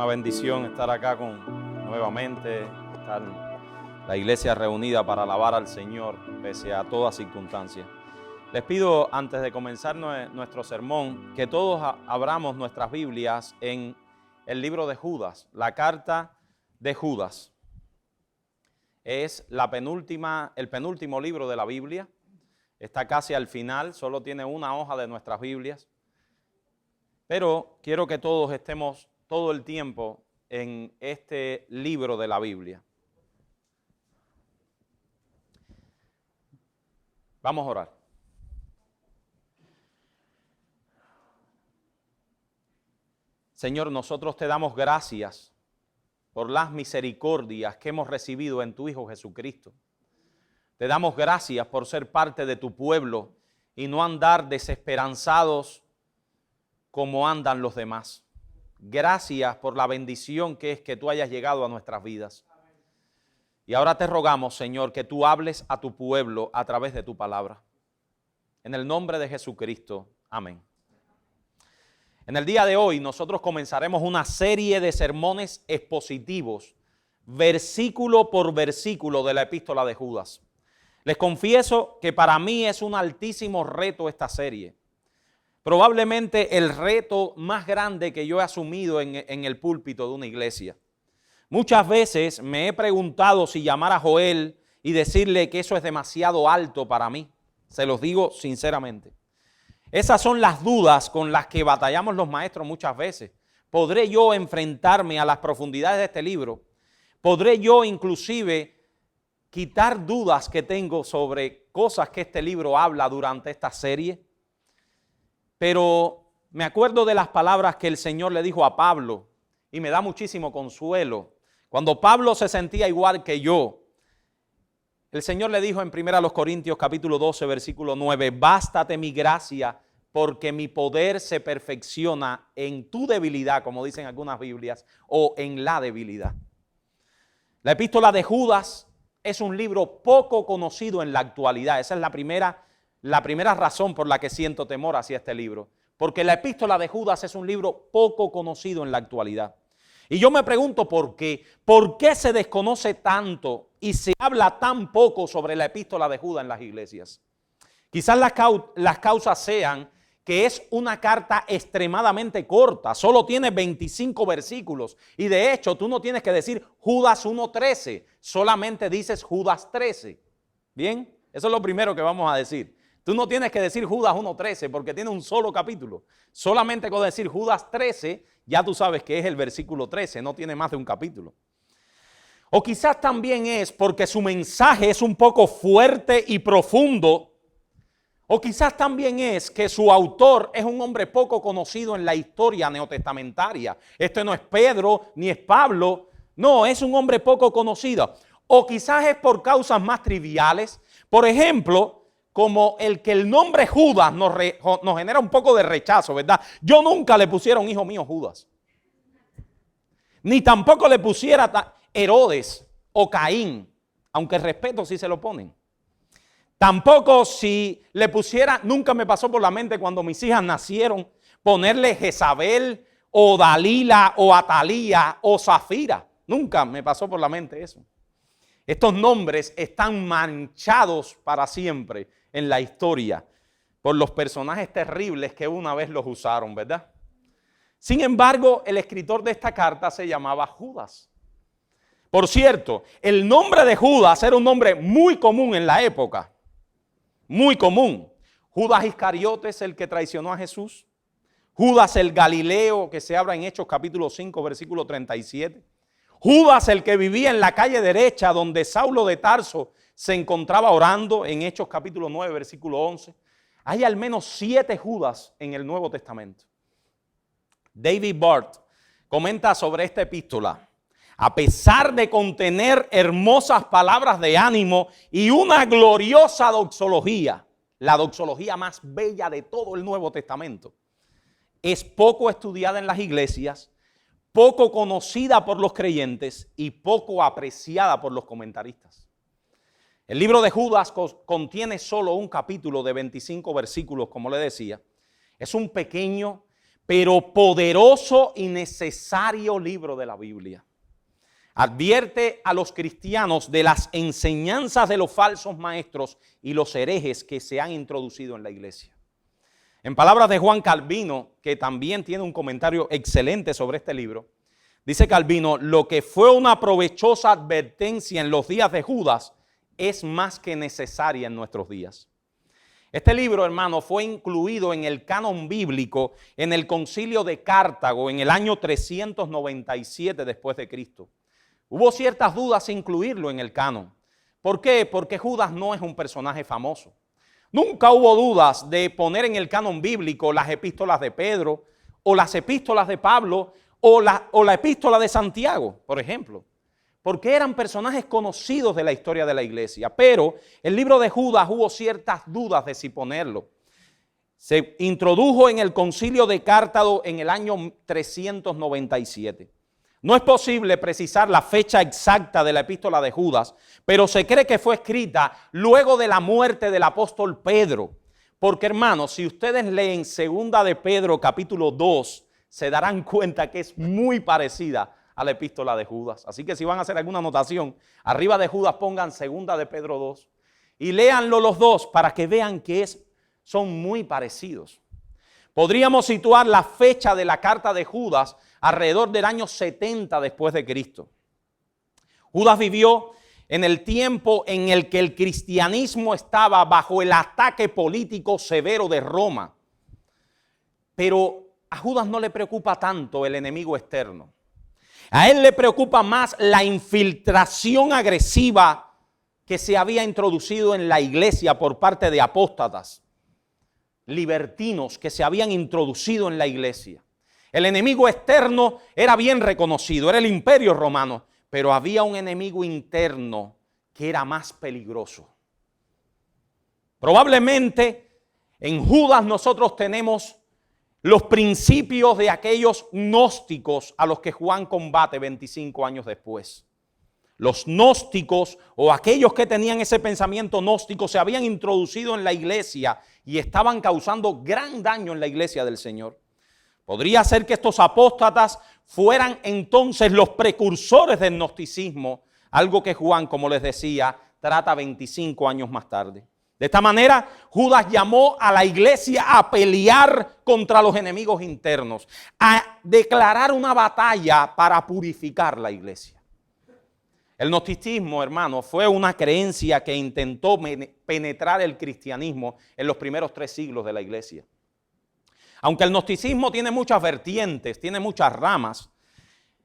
una bendición estar acá nuevamente, estar la iglesia reunida para alabar al Señor pese a toda circunstancia. Les pido, antes de comenzar nuestro sermón, que todos abramos nuestras Biblias en el libro de Judas, la carta de Judas. Es el penúltimo libro de la Biblia. Está casi al final, solo tiene una hoja de nuestras Biblias. Pero quiero que todos estemos todo el tiempo en este libro de la Biblia. Vamos a orar. Señor, nosotros te damos gracias por las misericordias que hemos recibido en tu Hijo Jesucristo. Te damos gracias por ser parte de tu pueblo y no andar desesperanzados como andan los demás. Gracias por la bendición que es que tú hayas llegado a nuestras vidas. Y ahora te rogamos, Señor, que tú hables a tu pueblo a través de tu palabra. En el nombre de Jesucristo. Amén. En el día de hoy nosotros comenzaremos una serie de sermones expositivos, versículo por versículo de la epístola de Judas. Les confieso que para mí es un altísimo reto esta serie. Probablemente el reto más grande que yo he asumido en el púlpito de una iglesia. Muchas veces me he preguntado si llamar a Joel y decirle que eso es demasiado alto para mí. Se los digo sinceramente. Esas son las dudas con las que batallamos los maestros muchas veces. ¿Podré yo enfrentarme a las profundidades de este libro? ¿Podré yo inclusive quitar dudas que tengo sobre cosas que este libro habla durante esta serie? Pero me acuerdo de las palabras que el Señor le dijo a Pablo y me da muchísimo consuelo. Cuando Pablo se sentía igual que yo, el Señor le dijo en 1 Corintios capítulo 12, versículo 9, bástate mi gracia porque mi poder se perfecciona en tu debilidad, como dicen algunas Biblias, o en la debilidad. La epístola de Judas es un libro poco conocido en la actualidad. Esa es la primera razón por la que siento temor hacia este libro. Porque la epístola de Judas es un libro poco conocido en la actualidad. Y yo me pregunto por qué. ¿Por qué se desconoce tanto y se habla tan poco sobre la epístola de Judas en las iglesias? Quizás las causas sean que es una carta extremadamente corta. Solo tiene 25 versículos. Y de hecho, tú no tienes que decir Judas 1:13. Solamente dices Judas 13. ¿Bien? Eso es lo primero que vamos a decir. Tú no tienes que decir Judas 1:13 porque tiene un solo capítulo. Solamente con decir Judas 13, ya tú sabes que es el versículo 13, no tiene más de un capítulo. O quizás también es porque su mensaje es un poco fuerte y profundo. O quizás también es que su autor es un hombre poco conocido en la historia neotestamentaria. Este no es Pedro ni es Pablo. No, es un hombre poco conocido. O quizás es por causas más triviales. Por ejemplo, como el que el nombre Judas nos genera un poco de rechazo, ¿verdad? Yo nunca le pusiera a un hijo mío Judas. Ni tampoco le pusiera Herodes o Caín, aunque respeto si se lo ponen. Tampoco si le pusiera, nunca me pasó por la mente cuando mis hijas nacieron, ponerle Jezabel o Dalila o Atalía o Zafira. Nunca me pasó por la mente eso. Estos nombres están manchados para siempre en la historia por los personajes terribles que una vez los usaron, ¿verdad? Sin embargo, el escritor de esta carta se llamaba Judas. Por cierto, el nombre de Judas era un nombre muy común en la época. Muy común. Judas Iscariotes, el que traicionó a Jesús. Judas el Galileo, que se habla en Hechos capítulo 5, versículo 37. Judas el que vivía en la calle derecha donde Saulo de Tarso se encontraba orando en Hechos capítulo 9, versículo 11. Hay al menos 7 Judas en el Nuevo Testamento. David Barth comenta sobre esta epístola. A pesar de contener hermosas palabras de ánimo y una gloriosa doxología, la doxología más bella de todo el Nuevo Testamento, es poco estudiada en las iglesias, poco conocida por los creyentes y poco apreciada por los comentaristas. El libro de Judas contiene solo un capítulo de 25 versículos, como le decía. Es un pequeño pero poderoso y necesario libro de la Biblia. Advierte a los cristianos de las enseñanzas de los falsos maestros y los herejes que se han introducido en la iglesia. En palabras de Juan Calvino, que también tiene un comentario excelente sobre este libro, dice Calvino: lo que fue una provechosa advertencia en los días de Judas es más que necesaria en nuestros días. Este libro, hermano, fue incluido en el canon bíblico en el Concilio de Cartago en el año 397 después de Cristo. Hubo ciertas dudas en incluirlo en el canon. ¿Por qué? Porque Judas no es un personaje famoso. Nunca hubo dudas de poner en el canon bíblico las epístolas de Pedro o las epístolas de Pablo o la epístola de Santiago, por ejemplo, porque eran personajes conocidos de la historia de la iglesia. Pero el libro de Judas hubo ciertas dudas de si ponerlo. Se introdujo en el Concilio de Cartago en el año 397. No es posible precisar la fecha exacta de la epístola de Judas, pero se cree que fue escrita luego de la muerte del apóstol Pedro. Porque, hermanos, si ustedes leen 2 de Pedro capítulo 2, se darán cuenta que es muy parecida a la epístola de Judas. Así que si van a hacer alguna anotación, arriba de Judas pongan 2 de Pedro 2 y léanlo los dos para que vean que son muy parecidos. Podríamos situar la fecha de la carta de Judas alrededor del año 70 después de Cristo. Judas vivió en el tiempo en el que el cristianismo estaba bajo el ataque político severo de Roma. Pero a Judas no le preocupa tanto el enemigo externo. A él le preocupa más la infiltración agresiva que se había introducido en la iglesia por parte de apóstatas, libertinos que se habían introducido en la iglesia. El enemigo externo era bien reconocido, era el imperio romano, pero había un enemigo interno que era más peligroso. Probablemente en Judas nosotros tenemos los principios de aquellos gnósticos a los que Juan combate 25 años después. Los gnósticos o aquellos que tenían ese pensamiento gnóstico se habían introducido en la iglesia y estaban causando gran daño en la iglesia del Señor. Podría ser que estos apóstatas fueran entonces los precursores del gnosticismo, algo que Juan, como les decía, trata 25 años más tarde. De esta manera, Judas llamó a la iglesia a pelear contra los enemigos internos, a declarar una batalla para purificar la iglesia. El gnosticismo, hermano, fue una creencia que intentó penetrar el cristianismo en los primeros 3 siglos de la iglesia. Aunque el gnosticismo tiene muchas vertientes, tiene muchas ramas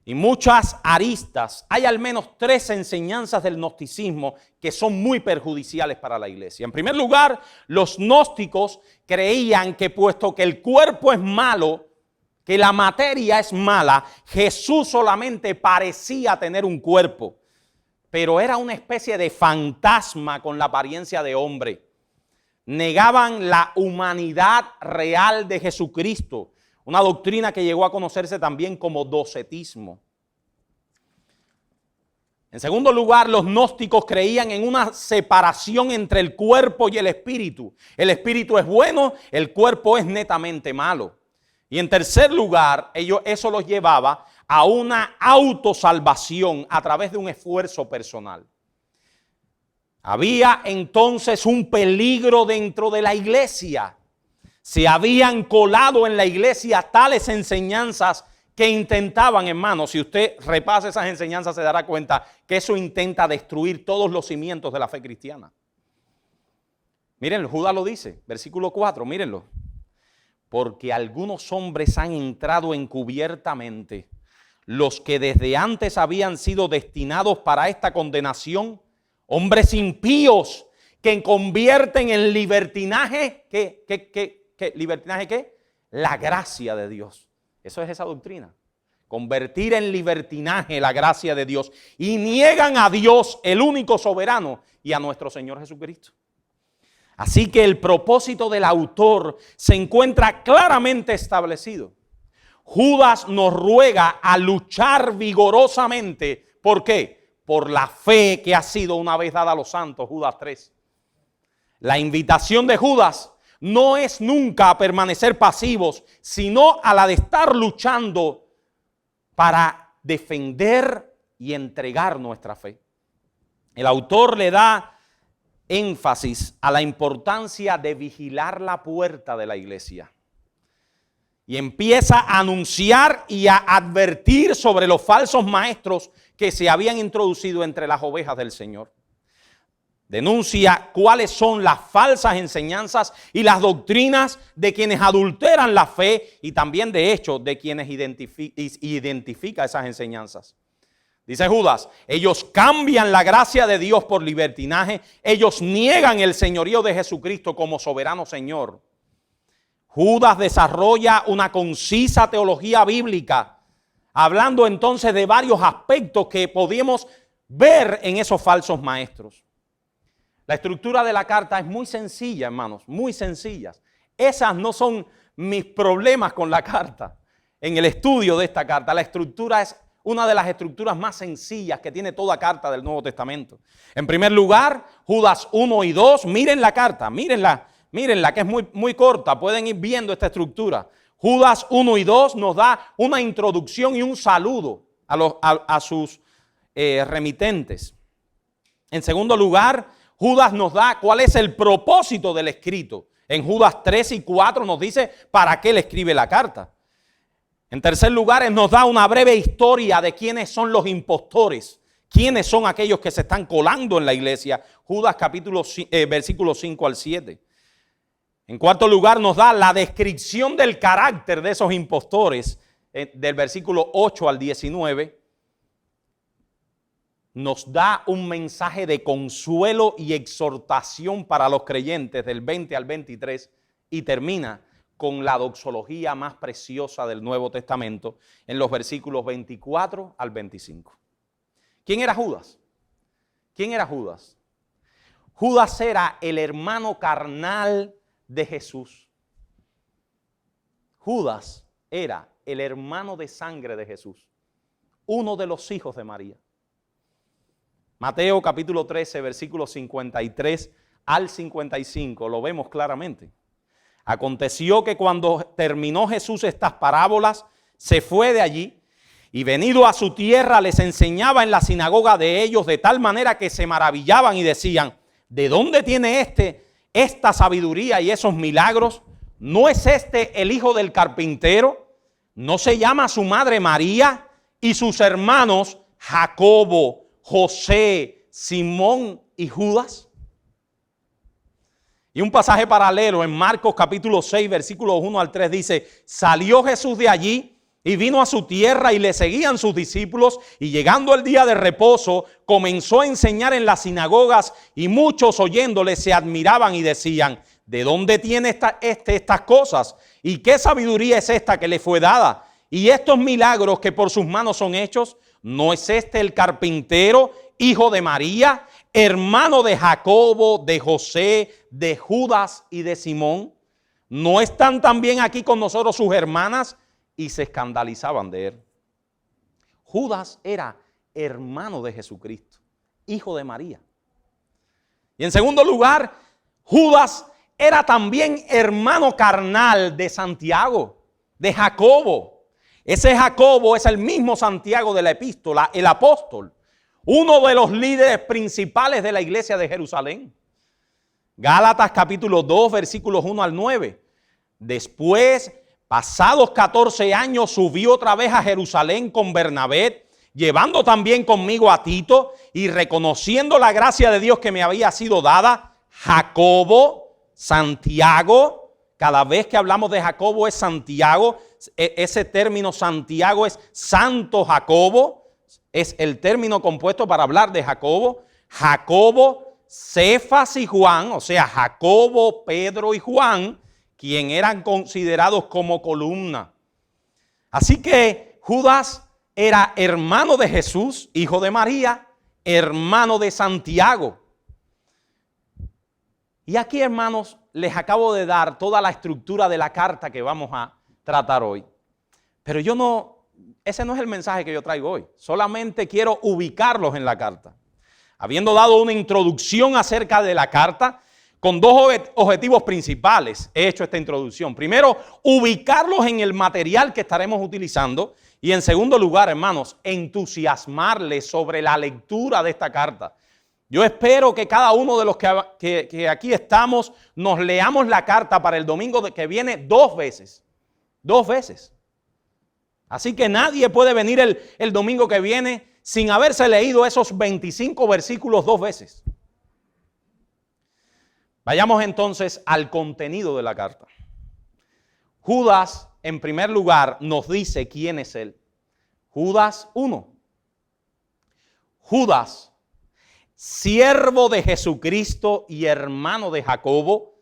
y muchas aristas, hay al menos 3 enseñanzas del gnosticismo que son muy perjudiciales para la iglesia. En primer lugar, los gnósticos creían que puesto que el cuerpo es malo, que la materia es mala, Jesús solamente parecía tener un cuerpo, pero era una especie de fantasma con la apariencia de hombre. Negaban la humanidad real de Jesucristo, una doctrina que llegó a conocerse también como docetismo. En segundo lugar, los gnósticos creían en una separación entre el cuerpo y el espíritu. El espíritu es bueno, el cuerpo es netamente malo. Y en tercer lugar, eso los llevaba a una autosalvación a través de un esfuerzo personal. Había entonces un peligro dentro de la iglesia. Se habían colado en la iglesia tales enseñanzas que intentaban, hermanos, si usted repasa esas enseñanzas se dará cuenta que eso intenta destruir todos los cimientos de la fe cristiana. Miren, Judas lo dice, versículo 4, mírenlo. Porque algunos hombres han entrado encubiertamente, los que desde antes habían sido destinados para esta condenación, hombres impíos que convierten en libertinaje, ¿libertinaje qué? La gracia de Dios. Eso es esa doctrina. Convertir en libertinaje la gracia de Dios y niegan a Dios, el único soberano, y a nuestro Señor Jesucristo. Así que el propósito del autor se encuentra claramente establecido. Judas nos ruega a luchar vigorosamente. ¿Por qué? Por la fe que ha sido una vez dada a los santos, Judas 3. La invitación de Judas no es nunca a permanecer pasivos, sino a la de estar luchando para defender y entregar nuestra fe. El autor le da énfasis a la importancia de vigilar la puerta de la iglesia. Y empieza a anunciar y a advertir sobre los falsos maestros que se habían introducido entre las ovejas del Señor. Denuncia cuáles son las falsas enseñanzas y las doctrinas de quienes adulteran la fe y también de hecho de quienes identifica esas enseñanzas. Dice Judas, ellos cambian la gracia de Dios por libertinaje, ellos niegan el señorío de Jesucristo como soberano Señor. Judas desarrolla una concisa teología bíblica, hablando entonces de varios aspectos que podemos ver en esos falsos maestros. La estructura de la carta es muy sencilla, hermanos, muy sencillas. Esas no son mis problemas con la carta. En el estudio de esta carta, la estructura es una de las estructuras más sencillas que tiene toda carta del Nuevo Testamento. En primer lugar, Judas 1 y 2, miren la carta, mírenla que es muy corta, pueden ir viendo esta estructura. Judas 1 y 2 nos da una introducción y un saludo a sus remitentes. En segundo lugar, Judas nos da cuál es el propósito del escrito. En Judas 3 y 4 nos dice para qué le escribe la carta. En tercer lugar, nos da una breve historia de quiénes son los impostores, quiénes son aquellos que se están colando en la iglesia. Judas versículos 5 al 7. En cuarto lugar, nos da la descripción del carácter de esos impostores, del versículo 8 al 19. Nos da un mensaje de consuelo y exhortación para los creyentes del 20 al 23 y termina con la doxología más preciosa del Nuevo Testamento en los versículos 24 al 25. ¿Quién era Judas? ¿Quién era Judas? Judas era el hermano carnal de Jesús. Judas era el hermano de sangre de Jesús, uno de los hijos de María. Mateo capítulo 13, versículos 53 al 55, lo vemos claramente. Aconteció que cuando terminó Jesús estas parábolas, se fue de allí y venido a su tierra les enseñaba en la sinagoga de ellos de tal manera que se maravillaban y decían, ¿de dónde tiene esta sabiduría y esos milagros? ¿No es este el hijo del carpintero? ¿No se llama su madre María y sus hermanos Jacobo, José, Simón y Judas? Y un pasaje paralelo en Marcos capítulo 6, versículos 1 al 3 dice, salió Jesús de allí y vino a su tierra y le seguían sus discípulos y llegando el día de reposo comenzó a enseñar en las sinagogas y muchos oyéndole se admiraban y decían, ¿de dónde tiene estas cosas? ¿Y qué sabiduría es esta que le fue dada? ¿Y estos milagros que por sus manos son hechos? ¿No es este el carpintero, hijo de María, hermano de Jacobo, de José, de Judas y de Simón? ¿No están también aquí con nosotros sus hermanas? Y se escandalizaban de él. Judas era hermano de Jesucristo, hijo de María. Y en segundo lugar, Judas era también hermano carnal de Santiago, de Jacobo. Ese Jacobo es el mismo Santiago de la epístola, el apóstol, uno de los líderes principales de la iglesia de Jerusalén. Gálatas capítulo 2, versículos 1 al 9. Después, pasados 14 años, subí otra vez a Jerusalén con Bernabé, llevando también conmigo a Tito y reconociendo la gracia de Dios que me había sido dada, Jacobo, Santiago. Cada vez que hablamos de Jacobo es Santiago. Ese término Santiago es Santo Jacobo. Es el término compuesto para hablar de Jacobo. Jacobo, Cefas y Juan, o sea, Jacobo, Pedro y Juan, quien eran considerados como columna. Así que Judas era hermano de Jesús, hijo de María, hermano de Santiago. Y aquí, hermanos, les acabo de dar toda la estructura de la carta que vamos a tratar hoy. Pero ese no es el mensaje que yo traigo hoy. Solamente quiero ubicarlos en la carta. Habiendo dado una introducción acerca de la carta, con dos objetivos principales he hecho esta introducción. Primero, ubicarlos en el material que estaremos utilizando. Y en segundo lugar, hermanos, entusiasmarles sobre la lectura de esta carta. Yo espero que cada uno de los que aquí estamos nos leamos la carta para el domingo que viene 2 veces. 2 veces. Así que nadie puede venir el domingo que viene sin haberse leído esos 25 versículos 2 veces. Vayamos entonces al contenido de la carta. Judas, en primer lugar, nos dice quién es él. Judas 1. Judas, siervo de Jesucristo y hermano de Jacobo,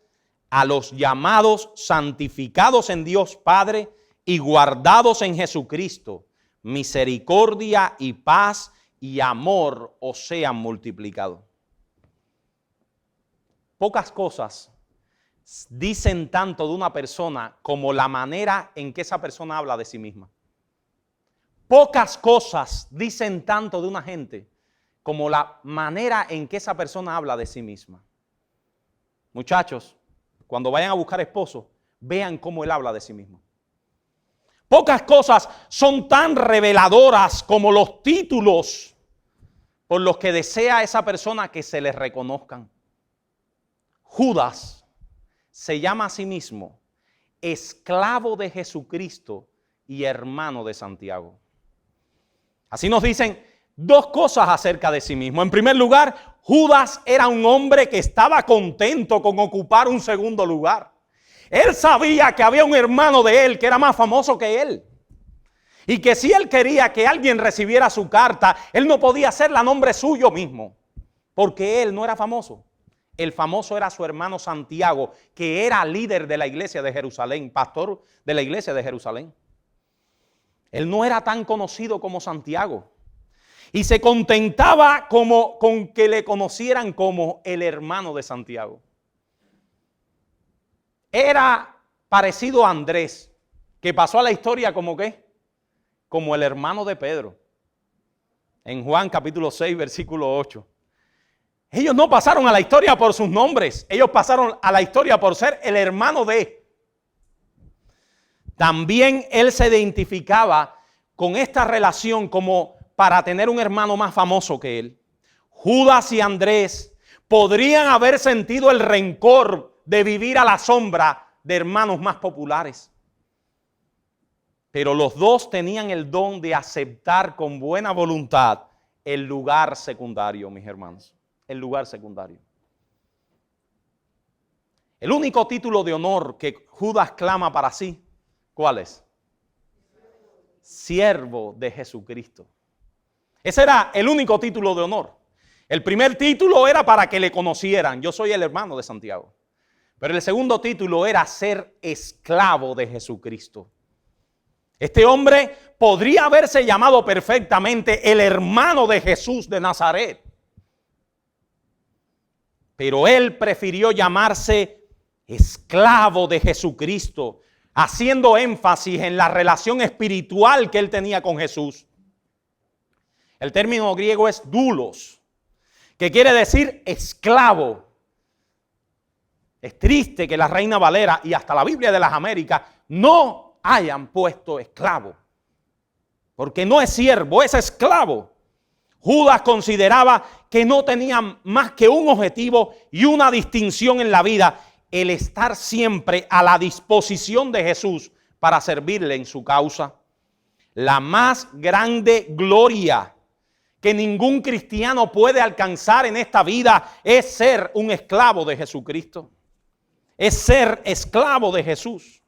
a los llamados, santificados en Dios Padre y guardados en Jesucristo, misericordia y paz y amor os sean multiplicados. Pocas cosas dicen tanto de una persona como la manera en que esa persona habla de sí misma. Pocas cosas dicen tanto de una gente como la manera en que esa persona habla de sí misma. Muchachos, cuando vayan a buscar esposo, vean cómo él habla de sí mismo. Pocas cosas son tan reveladoras como los títulos por los que desea esa persona que se les reconozcan. Judas se llama a sí mismo esclavo de Jesucristo y hermano de Santiago. Así nos dicen 2 cosas acerca de sí mismo. En primer lugar, Judas era un hombre que estaba contento con ocupar un segundo lugar. Él sabía que había un hermano de él que era más famoso que él. Y que si él quería que alguien recibiera su carta, él no podía hacerla a nombre suyo mismo. Porque él no era famoso. El famoso era su hermano Santiago, que era líder de la iglesia de Jerusalén, pastor de la iglesia de Jerusalén. Él no era tan conocido como Santiago. Y se contentaba con que le conocieran como el hermano de Santiago. Era parecido a Andrés, que pasó a la historia como ¿qué? Como el hermano de Pedro. En Juan capítulo 6, versículo 8. Ellos no pasaron a la historia por sus nombres. Ellos pasaron a la historia por ser el hermano de. También él se identificaba con esta relación como para tener un hermano más famoso que él. Judas y Andrés podrían haber sentido el rencor de vivir a la sombra de hermanos más populares. Pero los dos tenían el don de aceptar con buena voluntad el lugar secundario, mis hermanos. El lugar secundario. El único título de honor que Judas clama para sí, ¿cuál es? Siervo de Jesucristo. Ese era el único título de honor. El primer título era para que le conocieran. Yo soy el hermano de Santiago. Pero el segundo título era ser esclavo de Jesucristo. Este hombre podría haberse llamado perfectamente el hermano de Jesús de Nazaret. Pero él prefirió llamarse esclavo de Jesucristo, haciendo énfasis en la relación espiritual que él tenía con Jesús. El término griego es doulos, que quiere decir esclavo. Es triste que la Reina Valera y hasta la Biblia de las Américas no hayan puesto esclavo, porque no es siervo, es esclavo. Judas consideraba que no tenía más que un objetivo y una distinción en la vida, el estar siempre a la disposición de Jesús para servirle en su causa. La más grande gloria que ningún cristiano puede alcanzar en esta vida es ser un esclavo de Jesucristo. Es ser esclavo de Jesús.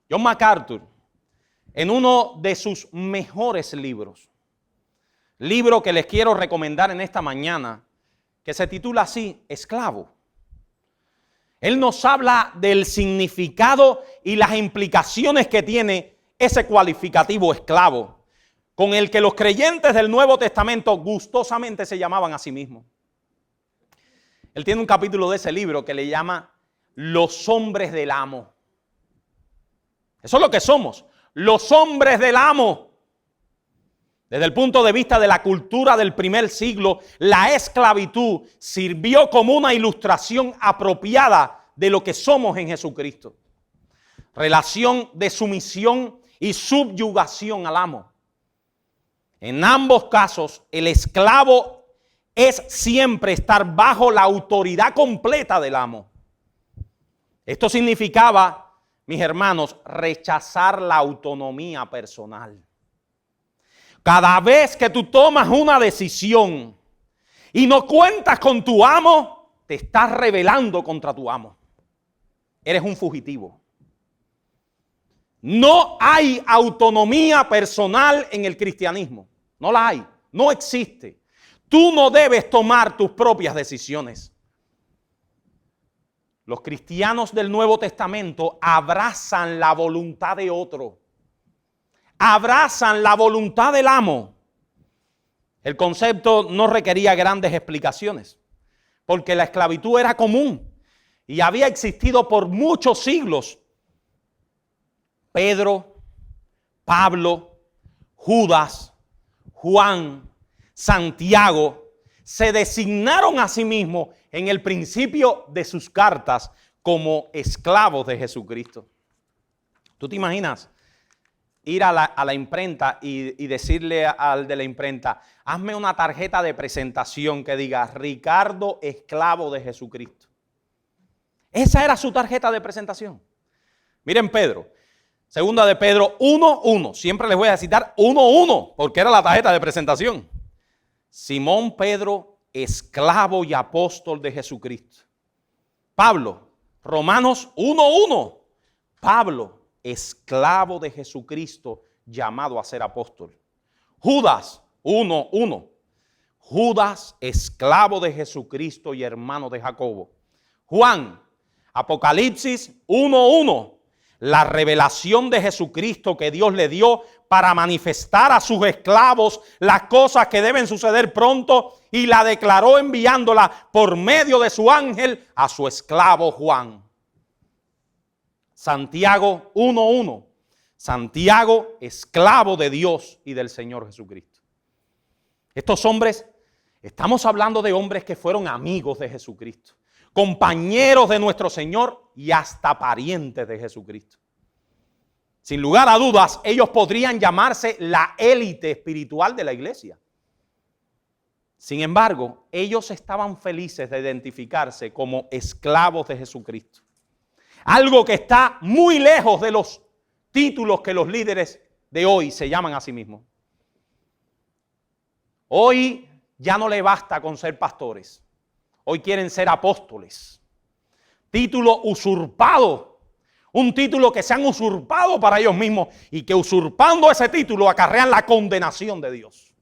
John MacArthur, en uno de sus mejores libros, libro que les quiero recomendar en esta mañana, que se titula así, Esclavo. Él nos habla del significado y las implicaciones que tiene ese cualificativo esclavo, con el que los creyentes del Nuevo Testamento gustosamente se llamaban a sí mismos. Él tiene un capítulo de ese libro que le llama Los hombres del amo. Eso es lo que somos, los hombres del amo. Desde el punto de vista de la cultura del primer siglo, la esclavitud sirvió como una ilustración apropiada de lo que somos en Jesucristo. Relación de sumisión y subyugación al amo. En ambos casos, el esclavo es siempre estar bajo la autoridad completa del amo. Esto significaba, mis hermanos, rechazar la autonomía personal. Cada vez que tú tomas una decisión y no cuentas con tu amo, te estás rebelando contra tu amo. Eres un fugitivo. No hay autonomía personal en el cristianismo. No la hay. No existe. Tú no debes tomar tus propias decisiones. Los cristianos del Nuevo Testamento abrazan la voluntad de otro. Abrazan la voluntad del amo. El concepto no requería grandes explicaciones, porque la esclavitud era común y había existido por muchos siglos. Pedro, Pablo, Judas, Juan, Santiago se designaron a sí mismos en el principio de sus cartas como esclavos de Jesucristo. ¿Tú te imaginas ir a la imprenta y decirle al de la imprenta, hazme una tarjeta de presentación que diga Ricardo, esclavo de Jesucristo? Esa era su tarjeta de presentación. Miren Pedro, segunda de Pedro 1:1, siempre les voy a citar 1:1 porque era la tarjeta de presentación. Simón Pedro, esclavo y apóstol de Jesucristo. Pablo, Romanos 1:1, Pablo, esclavo de Jesucristo, llamado a ser apóstol. Judas 1:1, Judas, esclavo de Jesucristo y hermano de Jacobo. Juan, Apocalipsis 1:1, la revelación de Jesucristo que Dios le dio para manifestar a sus esclavos las cosas que deben suceder pronto, y la declaró enviándola por medio de su ángel a su esclavo Juan. Santiago 1:1, Santiago, esclavo de Dios y del Señor Jesucristo. Estos hombres, estamos hablando de hombres que fueron amigos de Jesucristo, compañeros de nuestro Señor y hasta parientes de Jesucristo. Sin lugar a dudas, ellos podrían llamarse la élite espiritual de la iglesia. Sin embargo, ellos estaban felices de identificarse como esclavos de Jesucristo. Algo que está muy lejos de los títulos que los líderes de hoy se llaman a sí mismos. Hoy ya no le basta con ser pastores. Hoy quieren ser apóstoles. Título usurpado. Un título que se han usurpado para ellos mismos y que usurpando ese título acarrean la condenación de Dios.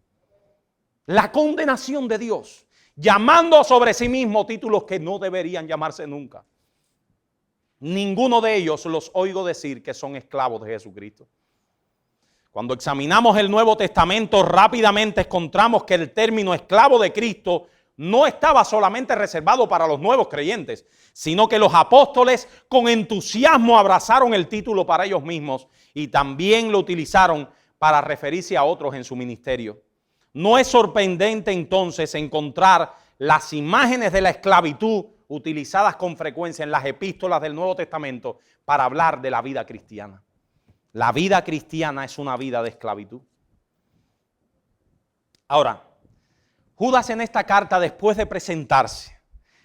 La condenación de Dios. Llamando sobre sí mismos títulos que no deberían llamarse nunca. Ninguno de ellos los oigo decir que son esclavos de Jesucristo. Cuando examinamos el Nuevo Testamento, rápidamente encontramos que el término esclavo de Cristo no estaba solamente reservado para los nuevos creyentes, sino que los apóstoles con entusiasmo abrazaron el título para ellos mismos y también lo utilizaron para referirse a otros en su ministerio. No es sorprendente entonces encontrar las imágenes de la esclavitud utilizadas con frecuencia en las epístolas del Nuevo Testamento para hablar de la vida cristiana. La vida cristiana es una vida de esclavitud. Ahora, Judas en esta carta, después de presentarse,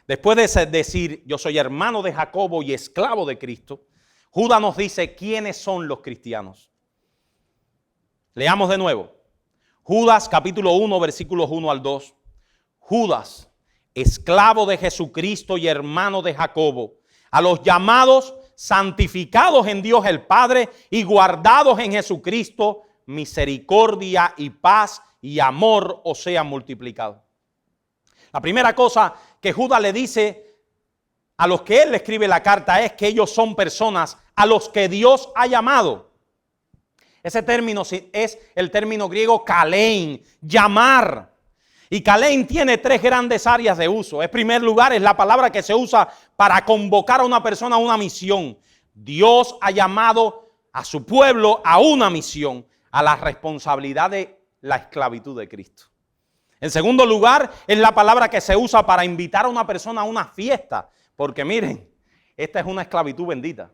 después de decir yo soy hermano de Jacobo y esclavo de Cristo, Judas nos dice quiénes son los cristianos. Leamos de nuevo. Judas capítulo 1 versículos 1 al 2. Judas, esclavo de Jesucristo y hermano de Jacobo, a los llamados, santificados en Dios el Padre y guardados en Jesucristo, misericordia y paz y amor os sean multiplicados. La primera cosa que Judas le dice a los que él le escribe la carta es que ellos son personas a los que Dios ha llamado. Ese término es el término griego kalein, llamar. Y kalein tiene tres grandes áreas de uso. En primer lugar, es la palabra que se usa para convocar a una persona a una misión. Dios ha llamado a su pueblo a una misión, a la responsabilidad de la esclavitud de Cristo. En segundo lugar, es la palabra que se usa para invitar a una persona a una fiesta. Porque miren, esta es una esclavitud bendita.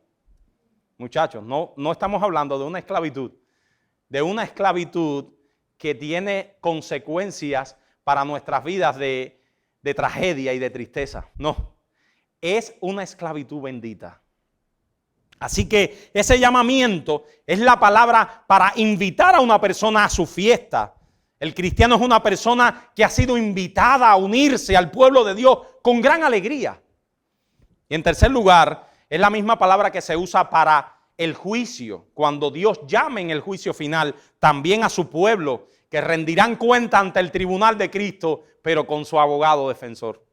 Muchachos, no estamos hablando de una esclavitud que tiene consecuencias para nuestras vidas de tragedia y de tristeza. No, es una esclavitud bendita. Así que ese llamamiento es la palabra para invitar a una persona a su fiesta. El cristiano es una persona que ha sido invitada a unirse al pueblo de Dios con gran alegría. Y en tercer lugar, es la misma palabra que se usa para el juicio. Cuando Dios llame en el juicio final también a su pueblo, que rendirán cuenta ante el tribunal de Cristo, pero con su abogado defensor.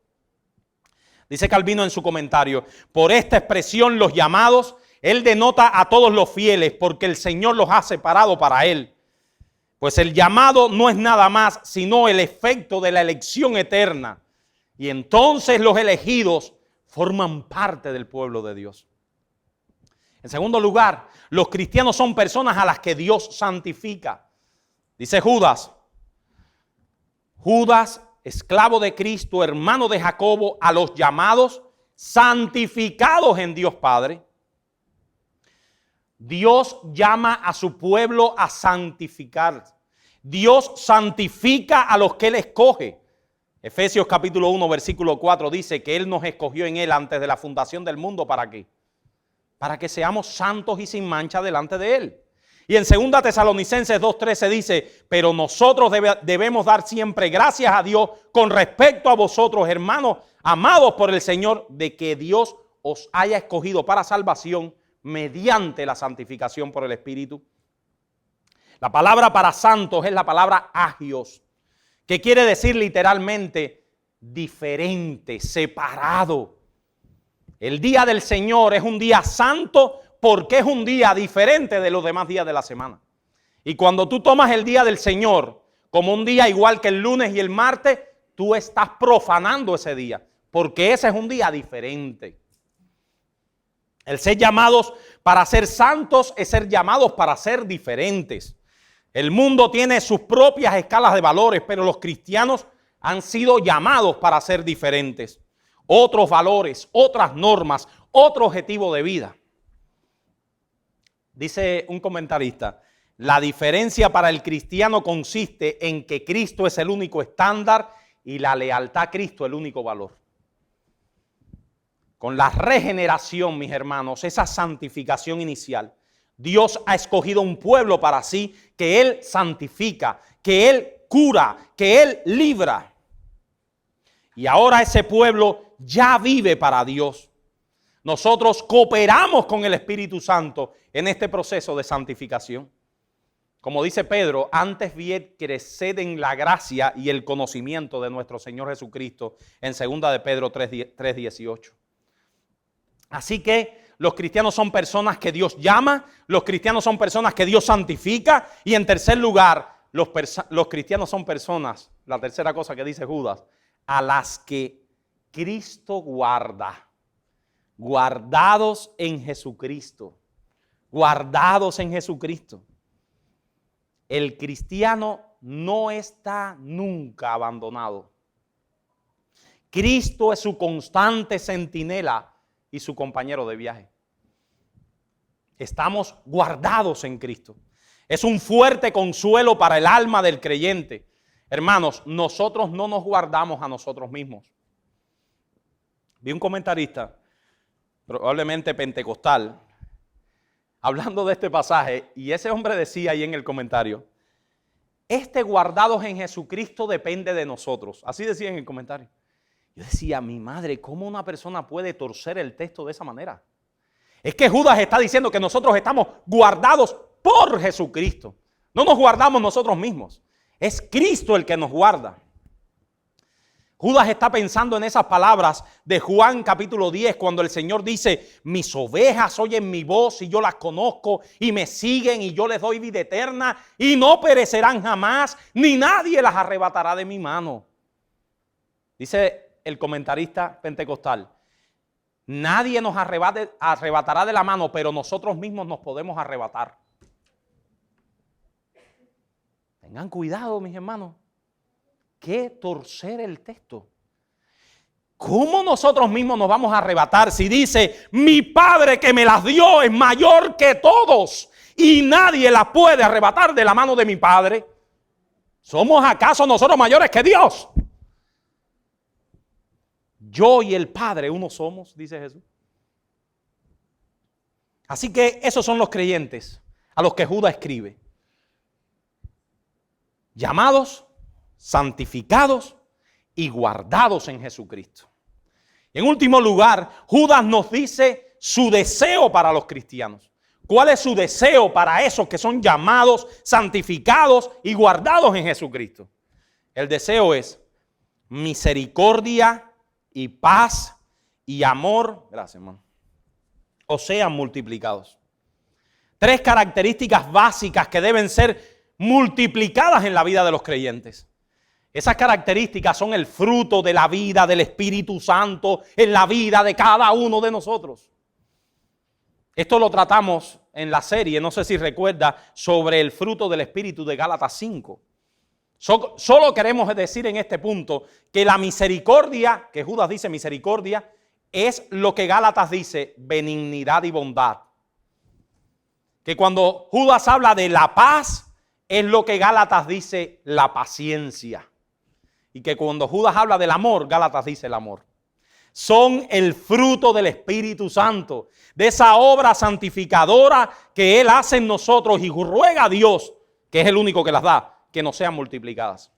Dice Calvino en su comentario: por esta expresión los llamados, él denota a todos los fieles, porque el Señor los ha separado para él. Pues el llamado no es nada más sino el efecto de la elección eterna. Y entonces los elegidos forman parte del pueblo de Dios. En segundo lugar, los cristianos son personas a las que Dios santifica. Dice Judas, esclavo de Cristo, hermano de Jacobo, a los llamados, santificados en Dios Padre. Dios llama a su pueblo a santificar. Dios santifica a los que Él escoge. Efesios capítulo 1, versículo 4 dice que Él nos escogió en Él antes de la fundación del mundo. ¿Para qué? Para que seamos santos y sin mancha delante de Él. Y en 2 Tesalonicenses 2:13 dice: pero nosotros debemos dar siempre gracias a Dios con respecto a vosotros, hermanos, amados por el Señor, de que Dios os haya escogido para salvación mediante la santificación por el Espíritu. La palabra para santos es la palabra agios, que quiere decir literalmente diferente, separado. El día del Señor es un día santo porque es un día diferente de los demás días de la semana. Y cuando tú tomas el día del Señor como un día igual que el lunes y el martes, tú estás profanando ese día, porque ese es un día diferente. El ser llamados para ser santos es ser llamados para ser diferentes. El mundo tiene sus propias escalas de valores, pero los cristianos han sido llamados para ser diferentes. Otros valores, otras normas, otro objetivo de vida. Dice un comentarista: la diferencia para el cristiano consiste en que Cristo es el único estándar y la lealtad a Cristo el único valor. Con la regeneración, mis hermanos, esa santificación inicial, Dios ha escogido un pueblo para sí que Él santifica, que Él cura, que Él libra. Y ahora ese pueblo ya vive para Dios. Nosotros cooperamos con el Espíritu Santo en este proceso de santificación. Como dice Pedro, antes bien creced en la gracia y el conocimiento de nuestro Señor Jesucristo, en 2 de Pedro 3:18. Así que los cristianos son personas que Dios llama, los cristianos son personas que Dios santifica, y en tercer lugar, los cristianos son personas, la tercera cosa que dice Judas, a las que Cristo guarda. Guardados en Jesucristo. Guardados en Jesucristo. El cristiano no está nunca abandonado. Cristo es su constante centinela y su compañero de viaje. Estamos guardados en Cristo. Es un fuerte consuelo para el alma del creyente. Hermanos, nosotros no nos guardamos a nosotros mismos. Vi un comentarista, probablemente pentecostal, hablando de este pasaje, y ese hombre decía ahí en el comentario: este guardados en Jesucristo depende de nosotros. Así decía en el comentario. Yo decía: mi madre, ¿cómo una persona puede torcer el texto de esa manera? Es que Judas está diciendo que nosotros estamos guardados por Jesucristo. No nos guardamos nosotros mismos. Es Cristo el que nos guarda. Judas está pensando en esas palabras de Juan capítulo 10, cuando el Señor dice: mis ovejas oyen mi voz y yo las conozco y me siguen y yo les doy vida eterna y no perecerán jamás, ni nadie las arrebatará de mi mano. Dice el comentarista pentecostal: nadie nos arrebatará de la mano, pero nosotros mismos nos podemos arrebatar. Tengan cuidado, mis hermanos. ¿Qué torcer el texto? ¿Cómo nosotros mismos nos vamos a arrebatar si dice, mi Padre que me las dio es mayor que todos y nadie las puede arrebatar de la mano de mi Padre? ¿Somos acaso nosotros mayores que Dios? Yo y el Padre uno somos, dice Jesús. Así que esos son los creyentes a los que Judas escribe. Llamados, santificados y guardados en Jesucristo. En último lugar, Judas nos dice su deseo para los cristianos. ¿Cuál es su deseo para esos que son llamados, santificados y guardados en Jesucristo? El deseo es misericordia y paz y amor, gracias hermano, o sean multiplicados. 3 características básicas que deben ser multiplicadas en la vida de los creyentes. Esas características son el fruto de la vida del Espíritu Santo en la vida de cada uno de nosotros. Esto lo tratamos en la serie, no sé si recuerda, sobre el fruto del Espíritu de Gálatas 5. Solo queremos decir en este punto que la misericordia, que Judas dice misericordia, es lo que Gálatas dice benignidad y bondad. Que cuando Judas habla de la paz, es lo que Gálatas dice la paciencia. Y que cuando Judas habla del amor, Gálatas dice el amor. Son el fruto del Espíritu Santo, de esa obra santificadora que Él hace en nosotros y ruega a Dios, que es el único que las da, que nos sean multiplicadas.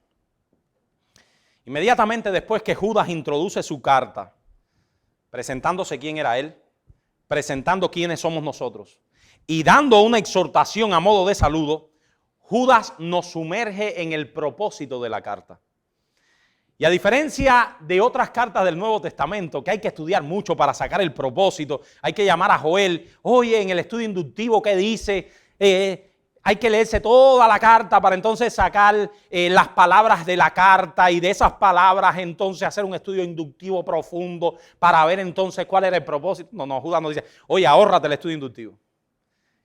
Inmediatamente después que Judas introduce su carta, presentándose quién era él, presentando quiénes somos nosotros y dando una exhortación a modo de saludo, Judas nos sumerge en el propósito de la carta. Y a diferencia de otras cartas del Nuevo Testamento, que hay que estudiar mucho para sacar el propósito, hay que llamar a Joel, oye, en el estudio inductivo, ¿qué dice? Hay que leerse toda la carta para entonces sacar las palabras de la carta y de esas palabras entonces hacer un estudio inductivo profundo para ver entonces cuál era el propósito. No, Judas nos dice, oye, ahórrate el estudio inductivo.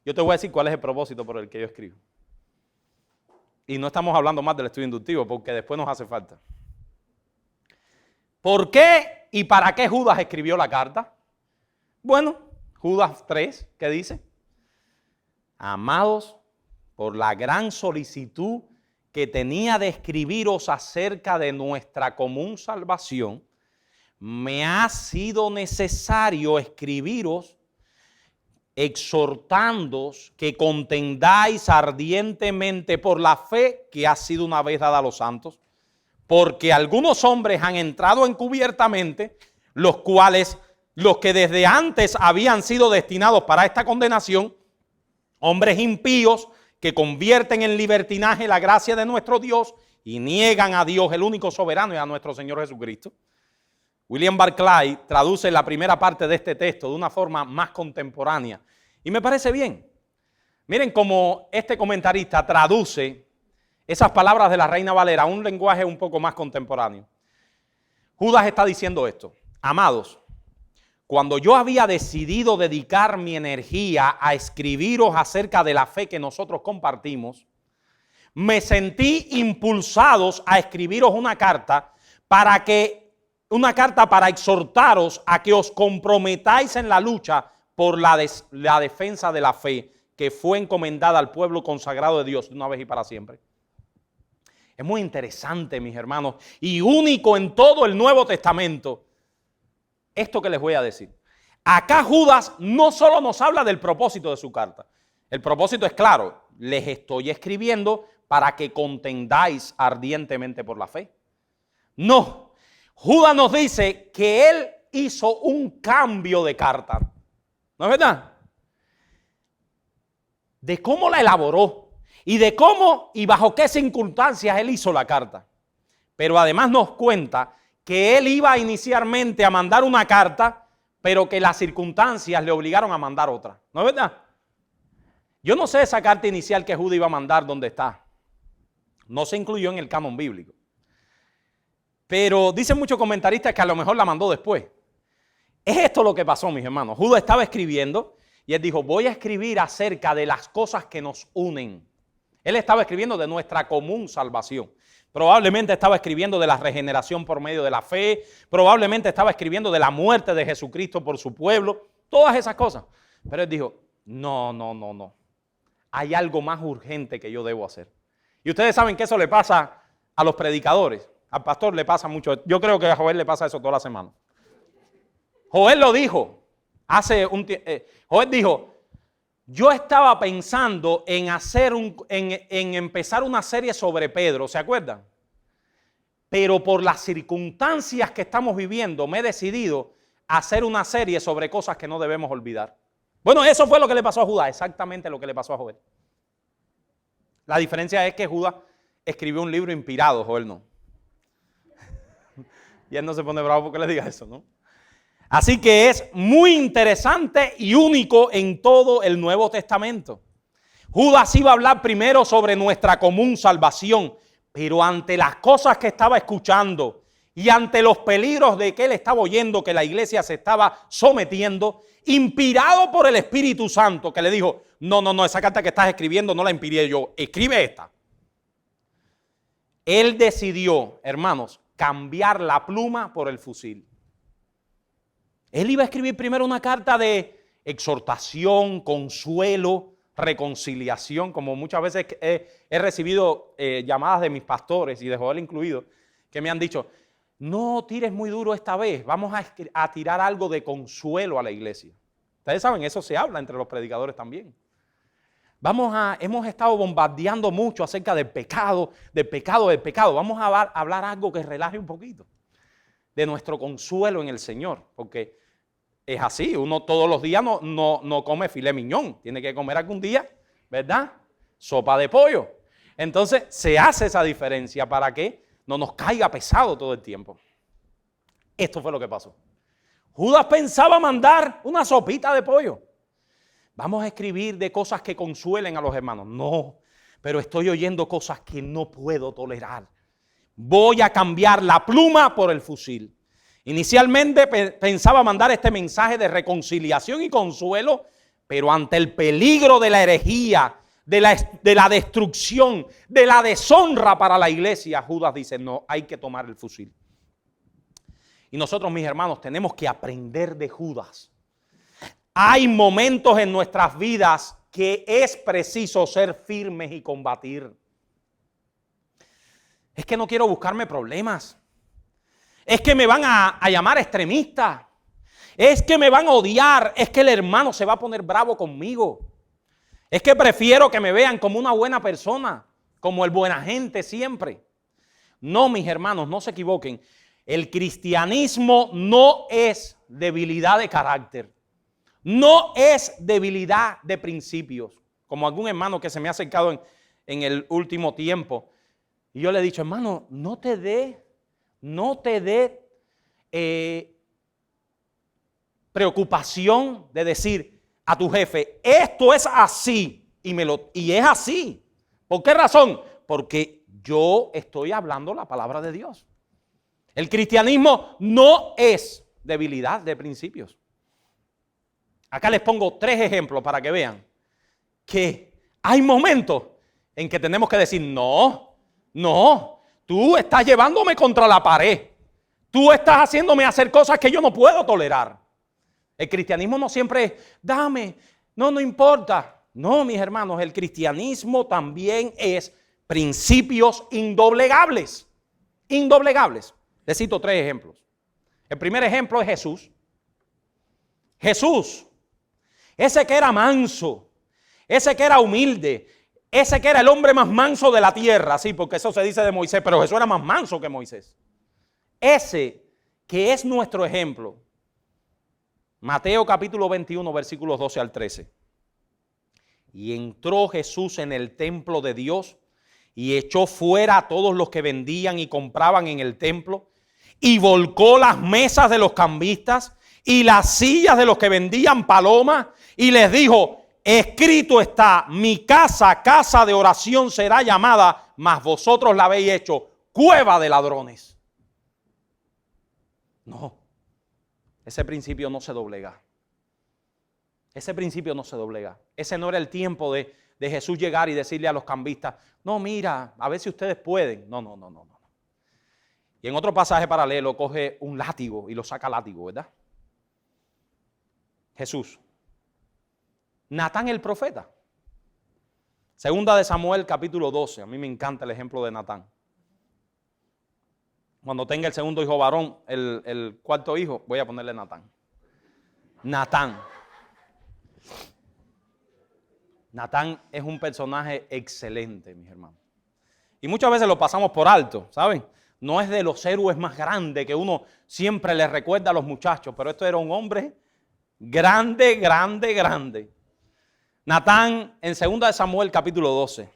Yo te voy a decir cuál es el propósito por el que yo escribo. Y no estamos hablando más del estudio inductivo porque después nos hace falta. ¿Por qué y para qué Judas escribió la carta? Bueno, Judas 3, ¿qué dice? Amados, por la gran solicitud que tenía de escribiros acerca de nuestra común salvación, me ha sido necesario escribiros exhortándoos que contendáis ardientemente por la fe que ha sido una vez dada a los santos, porque algunos hombres han entrado encubiertamente, los que desde antes habían sido destinados para esta condenación, hombres impíos que convierten en libertinaje la gracia de nuestro Dios y niegan a Dios, el único soberano, y a nuestro Señor Jesucristo. William Barclay traduce la primera parte de este texto de una forma más contemporánea y me parece bien. Miren cómo este comentarista traduce esas palabras de la Reina Valera a un lenguaje un poco más contemporáneo. Judas está diciendo esto: amados, cuando yo había decidido dedicar mi energía a escribiros acerca de la fe que nosotros compartimos, me sentí impulsados a escribiros una carta para exhortaros a que os comprometáis en la lucha por la defensa de la fe que fue encomendada al pueblo consagrado de Dios de una vez y para siempre. Es muy interesante, mis hermanos, y único en todo el Nuevo Testamento, esto que les voy a decir. Acá Judas no solo nos habla del propósito de su carta. El propósito es claro: les estoy escribiendo para que contendáis ardientemente por la fe. No, Judas nos dice que él hizo un cambio de carta. ¿No es verdad? De cómo la elaboró y de cómo y bajo qué circunstancias él hizo la carta. Pero además nos cuenta que él iba inicialmente a mandar una carta, pero que las circunstancias le obligaron a mandar otra. ¿No es verdad? Yo no sé esa carta inicial que Judas iba a mandar dónde está. No se incluyó en el canon bíblico. Pero dicen muchos comentaristas que a lo mejor la mandó después. Es esto lo que pasó, mis hermanos. Judas estaba escribiendo y él dijo: voy a escribir acerca de las cosas que nos unen. Él estaba escribiendo de nuestra común salvación. Probablemente estaba escribiendo de la regeneración por medio de la fe. Probablemente estaba escribiendo de la muerte de Jesucristo por su pueblo. Todas esas cosas. Pero él dijo, no. Hay algo más urgente que yo debo hacer. Y ustedes saben que eso le pasa a los predicadores. Al pastor le pasa mucho. Yo creo que a Joel le pasa eso toda la semana. Joel lo dijo hace un tiempo. Joel dijo, yo estaba pensando en empezar una serie sobre Pedro, ¿se acuerdan? Pero por las circunstancias que estamos viviendo me he decidido a hacer una serie sobre cosas que no debemos olvidar. Bueno, eso fue lo que le pasó a Judas, exactamente lo que le pasó a Joel. La diferencia es que Judas escribió un libro inspirado, Joel no. Y él no se pone bravo porque le diga eso, ¿no? Así que es muy interesante y único en todo el Nuevo Testamento. Judas iba a hablar primero sobre nuestra común salvación, pero ante las cosas que estaba escuchando y ante los peligros de que él estaba oyendo que la iglesia se estaba sometiendo, inspirado por el Espíritu Santo, que le dijo, no, esa carta que estás escribiendo no la inspiré yo, escribe esta. Él decidió, hermanos, cambiar la pluma por el fusil. Él iba a escribir primero una carta de exhortación, consuelo, reconciliación, como muchas veces he recibido llamadas de mis pastores y de Joel incluido, que me han dicho, no tires muy duro esta vez, vamos a tirar algo de consuelo a la iglesia. Ustedes saben, eso se habla entre los predicadores también. Hemos estado bombardeando mucho acerca del pecado. Vamos a hablar algo que relaje un poquito de nuestro consuelo en el Señor, porque es así, uno todos los días no come filet miñón, tiene que comer algún día, ¿verdad? Sopa de pollo. Entonces se hace esa diferencia para que no nos caiga pesado todo el tiempo. Esto fue lo que pasó. Judas pensaba mandar una sopita de pollo. Vamos a escribir de cosas que consuelen a los hermanos. No, pero estoy oyendo cosas que no puedo tolerar. Voy a cambiar la pluma por el fusil. Inicialmente pensaba mandar este mensaje de reconciliación y consuelo, pero ante el peligro de la herejía, de la destrucción, de la deshonra para la iglesia, Judas dice, no, hay que tomar el fusil. Y nosotros, mis hermanos, tenemos que aprender de Judas. Hay momentos en nuestras vidas que es preciso ser firmes y combatir. Es que no quiero buscarme problemas. Es que me van a llamar extremista. Es que me van a odiar. Es que el hermano se va a poner bravo conmigo. Es que prefiero que me vean como una buena persona, como el buena gente siempre. No, mis hermanos, no se equivoquen. El cristianismo no es debilidad de carácter. No es debilidad de principios. Como algún hermano que se me ha acercado en el último tiempo. Y yo le he dicho, hermano, no te dé preocupación de decir a tu jefe, esto es así, y es así. ¿Por qué razón? Porque yo estoy hablando la palabra de Dios. El cristianismo no es debilidad de principios. Acá les pongo 3 ejemplos para que vean que hay momentos en que tenemos que decir, no, tú estás llevándome contra la pared. Tú estás haciéndome hacer cosas que yo no puedo tolerar. El cristianismo no siempre es, dame, no importa. No, mis hermanos, el cristianismo también es principios indoblegables. Indoblegables. Les cito 3 ejemplos. El primer ejemplo es Jesús. Jesús, ese que era manso, ese que era humilde, ese que era el hombre más manso de la tierra, sí, porque eso se dice de Moisés, pero Jesús era más manso que Moisés. Ese que es nuestro ejemplo. Mateo capítulo 21, versículos 12 al 13. Y entró Jesús en el templo de Dios y echó fuera a todos los que vendían y compraban en el templo y volcó las mesas de los cambistas y las sillas de los que vendían palomas y les dijo, escrito está, mi casa, casa de oración será llamada, mas vosotros la habéis hecho cueva de ladrones. No, ese principio no se doblega. Ese principio no se doblega. Ese no era el tiempo de de Jesús llegar y decirle a los cambistas, no, mira, a ver si ustedes pueden. No. Y en otro pasaje paralelo coge un látigo y lo saca látigo, ¿verdad? Jesús. Natán el profeta. Segunda de Samuel capítulo 12. A mí me encanta el ejemplo de Natán. Cuando tenga el segundo hijo varón, el cuarto hijo, voy a ponerle Natán. Natán. Natán es un personaje excelente, mis hermanos. Y muchas veces lo pasamos por alto, ¿saben? No es de los héroes más grandes que uno siempre le recuerda a los muchachos, pero esto era un hombre grande. Natán, en 2 de Samuel capítulo 12,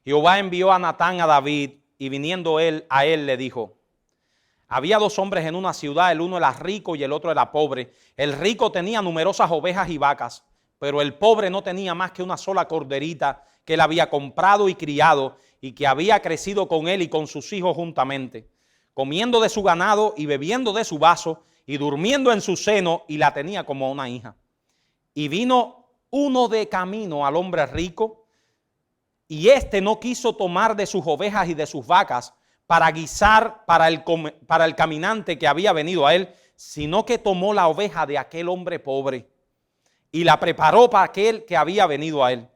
Jehová envió a Natán a David y viniendo él a él le dijo, había dos hombres en una ciudad, el uno era rico y el otro era pobre. El rico tenía numerosas ovejas y vacas, pero el pobre no tenía más que una sola corderita que él había comprado y criado y que había crecido con él y con sus hijos juntamente, comiendo de su ganado y bebiendo de su vaso y durmiendo en su seno, y la tenía como una hija. Y vino uno de camino al hombre rico, y éste no quiso tomar de sus ovejas y de sus vacas para guisar para el caminante que había venido a él, sino que tomó la oveja de aquel hombre pobre y la preparó para aquel que había venido a él.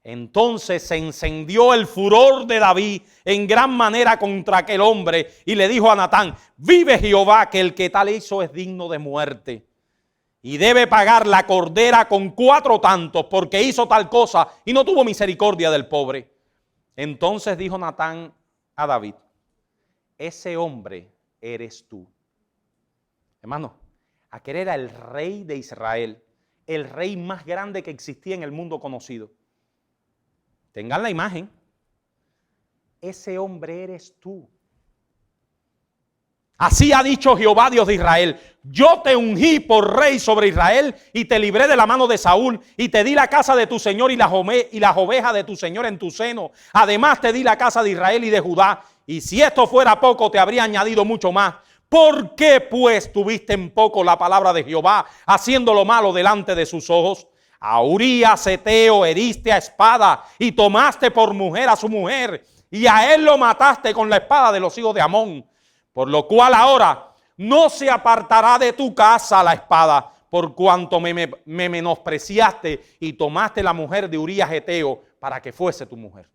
Entonces se encendió el furor de David en gran manera contra aquel hombre y le dijo a Natán, vive Jehová que el que tal hizo es digno de muerte y debe pagar la cordera con 4 tantos porque hizo tal cosa y no tuvo misericordia del pobre. Entonces dijo Natán a David, ese hombre eres tú. Hermano, aquel era el rey de Israel, el rey más grande que existía en el mundo conocido. Tengan la imagen. Ese hombre eres tú. Así ha dicho Jehová Dios de Israel, yo te ungí por rey sobre Israel y te libré de la mano de Saúl y te di la casa de tu señor y las ovejas de tu señor en tu seno. Además te di la casa de Israel y de Judá, y si esto fuera poco te habría añadido mucho más. ¿Por qué pues tuviste en poco la palabra de Jehová, haciendo lo malo delante de sus ojos? A Urías Heteo heriste a espada y tomaste por mujer a su mujer y a él lo mataste con la espada de los hijos de Amón. Por lo cual ahora no se apartará de tu casa la espada, por cuanto me menospreciaste y tomaste la mujer de Urías Heteo para que fuese tu mujer.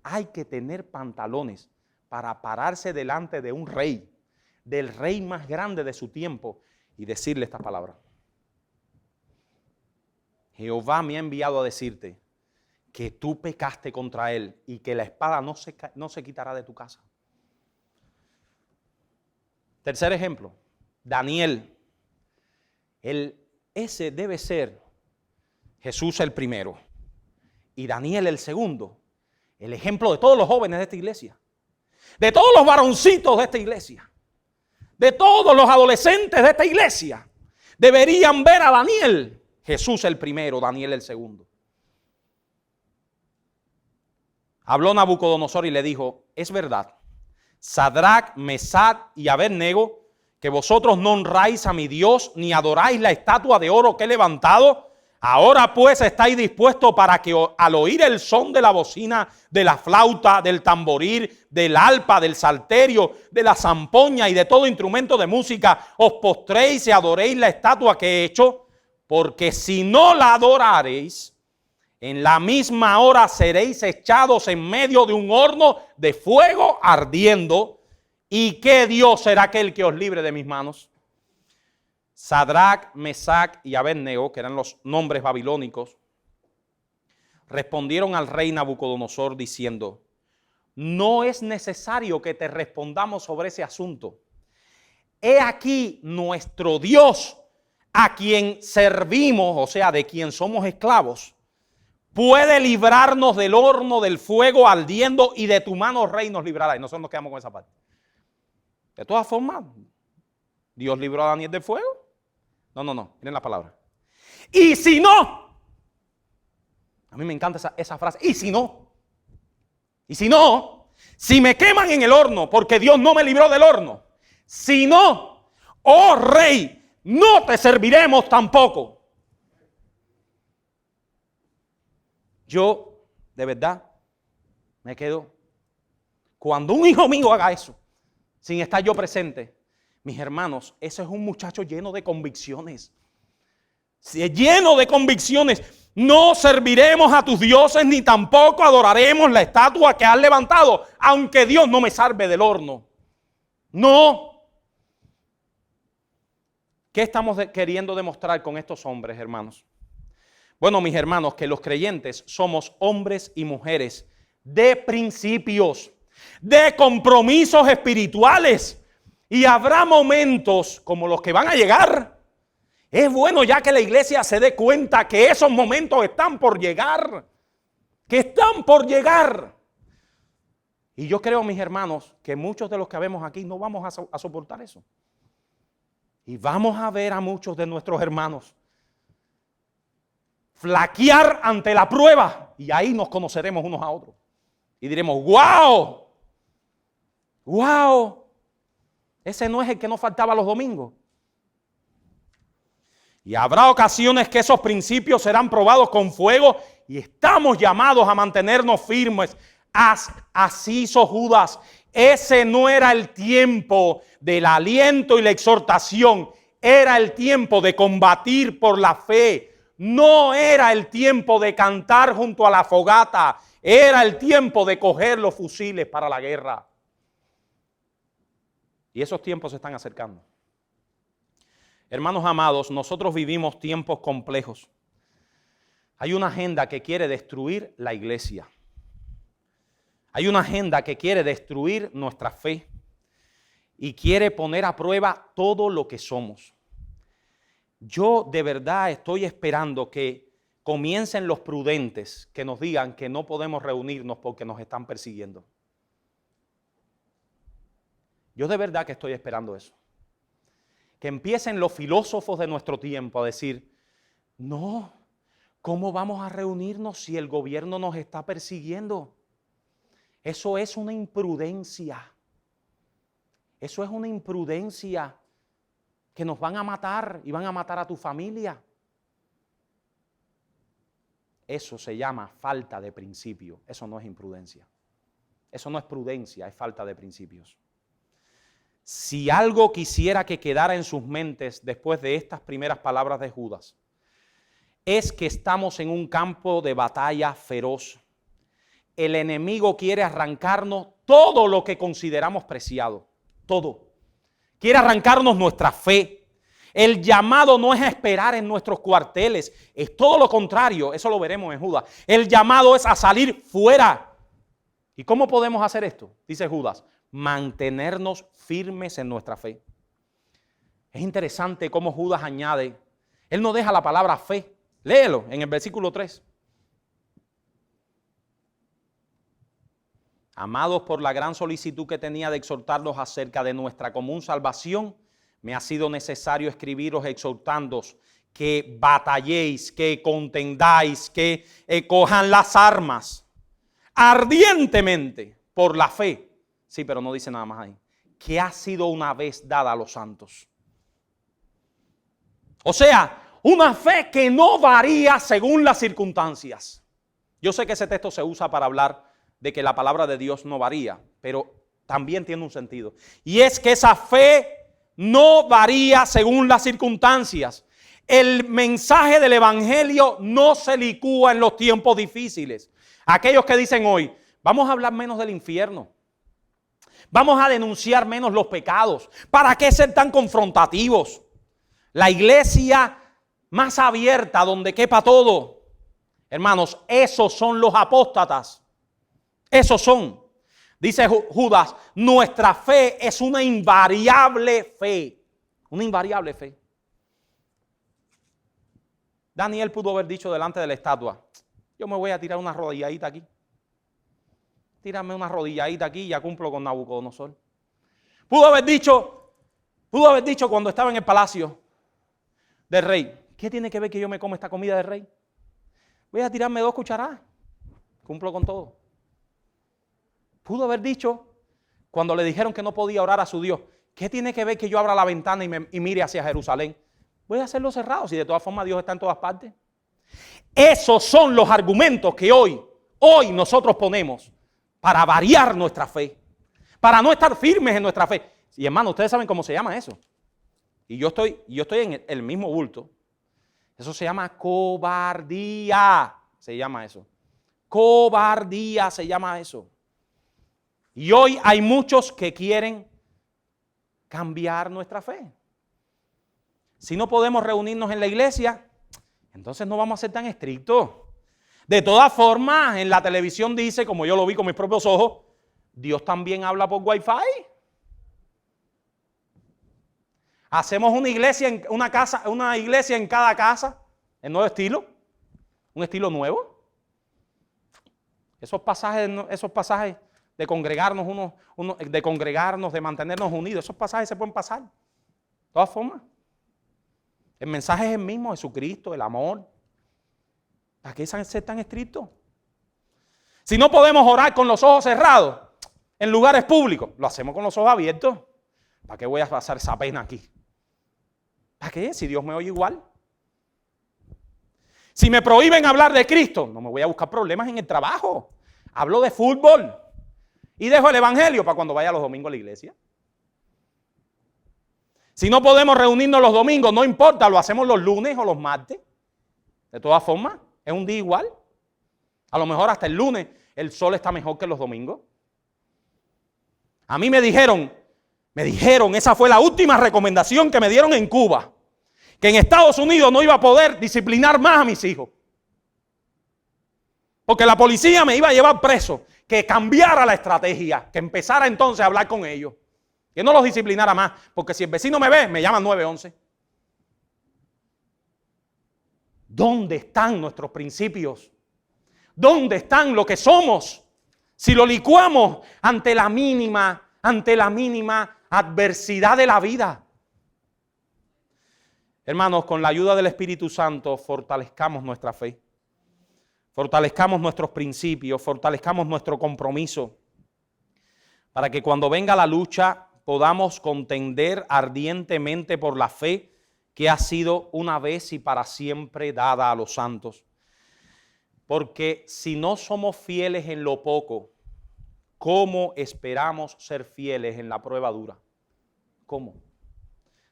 Hay que tener pantalones para pararse delante de un rey, del rey más grande de su tiempo y decirle estas palabras. Jehová me ha enviado a decirte que tú pecaste contra él y que la espada no se quitará de tu casa. Tercer ejemplo, Daniel. Ese debe ser Jesús el primero y Daniel el segundo. El ejemplo de todos los jóvenes de esta iglesia, de todos los varoncitos de esta iglesia, de todos los adolescentes de esta iglesia. Deberían ver a Daniel. Jesús el primero, Daniel el segundo. Habló Nabucodonosor y le dijo, es verdad, Sadrac, Mesac y Abednego, que vosotros no honráis a mi Dios, ni adoráis la estatua de oro que he levantado. Ahora pues estáis dispuestos para que al oír el son de la bocina, de la flauta, del tamboril, del arpa, del salterio, de la zampoña y de todo instrumento de música, os postréis y adoréis la estatua que he hecho. Porque si no la adorareis, en la misma hora seréis echados en medio de un horno de fuego ardiendo. ¿Y qué Dios será aquel que os libre de mis manos? Sadrac, Mesac y Abednego, que eran los nombres babilónicos, respondieron al rey Nabucodonosor diciendo, no es necesario que te respondamos sobre ese asunto. He aquí nuestro Dios, a quien servimos, o sea, de quien somos esclavos, puede librarnos del horno del fuego ardiendo y de tu mano, rey, nos librará. Y nosotros nos quedamos con esa parte. De todas formas, ¿Dios libró a Daniel del fuego? No, miren la palabra. Y si no, a mí me encanta esa frase, y si no, si me queman en el horno, porque Dios no me libró del horno, si no, oh rey, no te serviremos tampoco. Yo, de verdad, me quedo. Cuando un hijo mío haga eso, sin estar yo presente, mis hermanos, ese es un muchacho lleno de convicciones. Si es lleno de convicciones, no serviremos a tus dioses ni tampoco adoraremos la estatua que has levantado, aunque Dios no me salve del horno. No. ¿Qué estamos queriendo demostrar con estos hombres, hermanos? Bueno, mis hermanos, que los creyentes somos hombres y mujeres de principios, de compromisos espirituales. Y habrá momentos como los que van a llegar. Es bueno ya que la iglesia se dé cuenta que esos momentos están por llegar. Que están por llegar. Y yo creo, mis hermanos, que muchos de los que vemos aquí no vamos a soportar eso. Y vamos a ver a muchos de nuestros hermanos flaquear ante la prueba. Y ahí nos conoceremos unos a otros. Y diremos, ¡wow! ¡Wow! Ese no es el que nos faltaba los domingos. Y habrá ocasiones que esos principios serán probados con fuego y estamos llamados a mantenernos firmes. Así hizo Judas. Ese no era el tiempo del aliento y la exhortación. Era el tiempo de combatir por la fe. No era el tiempo de cantar junto a la fogata. Era el tiempo de coger los fusiles para la guerra. Y esos tiempos se están acercando. Hermanos amados, nosotros vivimos tiempos complejos. Hay una agenda que quiere destruir la iglesia. Hay una agenda que quiere destruir nuestra fe y quiere poner a prueba todo lo que somos. Yo de verdad estoy esperando que comiencen los prudentes que nos digan que no podemos reunirnos porque nos están persiguiendo. Yo de verdad que estoy esperando eso. Que empiecen los filósofos de nuestro tiempo a decir, no, ¿cómo vamos a reunirnos si el gobierno nos está persiguiendo? Eso es una imprudencia. Eso es una imprudencia que nos van a matar y van a matar a tu familia. Eso se llama falta de principio. Eso no es imprudencia. Eso no es prudencia, es falta de principios. Si algo quisiera que quedara en sus mentes después de estas primeras palabras de Judas, es que estamos en un campo de batalla feroz. El enemigo quiere arrancarnos todo lo que consideramos preciado, todo. Quiere arrancarnos nuestra fe. El llamado no es a esperar en nuestros cuarteles, es todo lo contrario, eso lo veremos en Judas. El llamado es a salir fuera. ¿Y cómo podemos hacer esto? Dice Judas, mantenernos firmes en nuestra fe. Es interesante cómo Judas añade, él no deja la palabra fe. Léelo en el versículo 3. Amados, por la gran solicitud que tenía de exhortarlos acerca de nuestra común salvación, me ha sido necesario escribiros exhortándoos que batalléis, que contendáis, que cojan las armas ardientemente por la fe. Sí, pero no dice nada más ahí. Que ha sido una vez dada a los santos. O sea, una fe que no varía según las circunstancias. Yo sé que ese texto se usa para hablar de que la palabra de Dios no varía, pero también tiene un sentido. Y es que esa fe no varía según las circunstancias. El mensaje del evangelio no se licúa en los tiempos difíciles. Aquellos que dicen hoy, vamos a hablar menos del infierno. Vamos a denunciar menos los pecados. ¿Para qué ser tan confrontativos? La iglesia más abierta, donde quepa todo. Hermanos, esos son los apóstatas. Esos son. Dice Judas, nuestra fe es una invariable fe. Una invariable fe. Daniel pudo haber dicho delante de la estatua, yo me voy a tirar una rodilladita aquí. Tírame una rodilladita aquí y ya cumplo con Nabucodonosor. Pudo haber dicho cuando estaba en el palacio del rey, ¿qué tiene que ver que yo me coma esta comida del rey? Voy a tirarme 2 cucharadas, cumplo con todo. Pudo haber dicho cuando le dijeron que no podía orar a su Dios, ¿qué tiene que ver que yo abra la ventana y mire hacia Jerusalén? Voy a hacerlo cerrado, si de todas formas Dios está en todas partes. Esos son los argumentos que hoy nosotros ponemos para variar nuestra fe, para no estar firmes en nuestra fe. Y hermano, ustedes saben cómo se llama eso. Y yo estoy en el mismo bulto. Eso se llama cobardía. Se llama eso. Cobardía se llama eso. Y hoy hay muchos que quieren cambiar nuestra fe. Si no podemos reunirnos en la iglesia, entonces no vamos a ser tan estrictos. De todas formas, en la televisión dice, como yo lo vi con mis propios ojos, Dios también habla por Wi-Fi. Hacemos una iglesia en una iglesia en cada casa, en nuevo estilo, un estilo nuevo. Esos pasajes de congregarnos de mantenernos unidos, esos pasajes se pueden pasar. De todas formas, el mensaje es el mismo, Jesucristo, el amor. ¿Para qué ser tan estrictos? Si no podemos orar con los ojos cerrados en lugares públicos, lo hacemos con los ojos abiertos. ¿Para qué voy a pasar esa pena aquí? ¿Para qué? Si Dios me oye igual. Si me prohíben hablar de Cristo, no me voy a buscar problemas en el trabajo. Hablo de fútbol y dejo el evangelio para cuando vaya los domingos a la iglesia. Si no podemos reunirnos los domingos, no importa, lo hacemos los lunes o los martes. De todas formas, es un día igual. A lo mejor hasta el lunes el sol está mejor que los domingos. A mí me dijeron, esa fue la última recomendación que me dieron en Cuba, que en Estados Unidos no iba a poder disciplinar más a mis hijos. Porque la policía me iba a llevar preso, que cambiara la estrategia, que empezara entonces a hablar con ellos. Que no los disciplinara más, porque si el vecino me ve, me llaman 911. ¿Dónde están nuestros principios? ¿Dónde están lo que somos? Si lo licuamos ante la mínima adversidad de la vida. Hermanos, con la ayuda del Espíritu Santo, fortalezcamos nuestra fe. Fortalezcamos nuestros principios, fortalezcamos nuestro compromiso, para que cuando venga la lucha podamos contender ardientemente por la fe que ha sido una vez y para siempre dada a los santos. Porque si no somos fieles en lo poco, ¿cómo esperamos ser fieles en la prueba dura? ¿Cómo?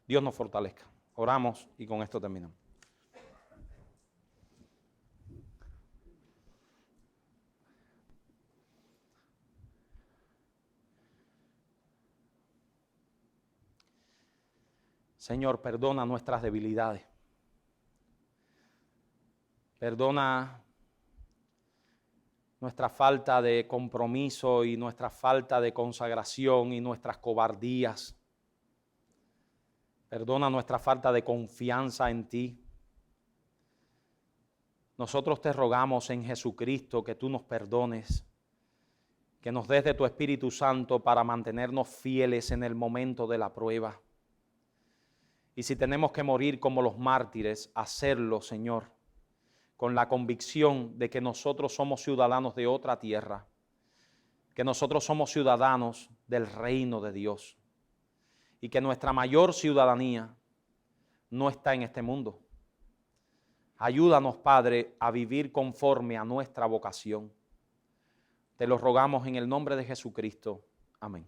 Dios nos fortalezca. Oramos y con esto terminamos. Señor, perdona nuestras debilidades. Perdona nuestra falta de compromiso y nuestra falta de consagración y nuestras cobardías. Perdona nuestra falta de confianza en ti. Nosotros te rogamos en Jesucristo que tú nos perdones, que nos des de tu Espíritu Santo para mantenernos fieles en el momento de la prueba. Y si tenemos que morir como los mártires, hacerlo, Señor, con la convicción de que nosotros somos ciudadanos de otra tierra, que nosotros somos ciudadanos del reino de Dios y que nuestra mayor ciudadanía no está en este mundo. Ayúdanos, Padre, a vivir conforme a nuestra vocación. Te lo rogamos en el nombre de Jesucristo. Amén.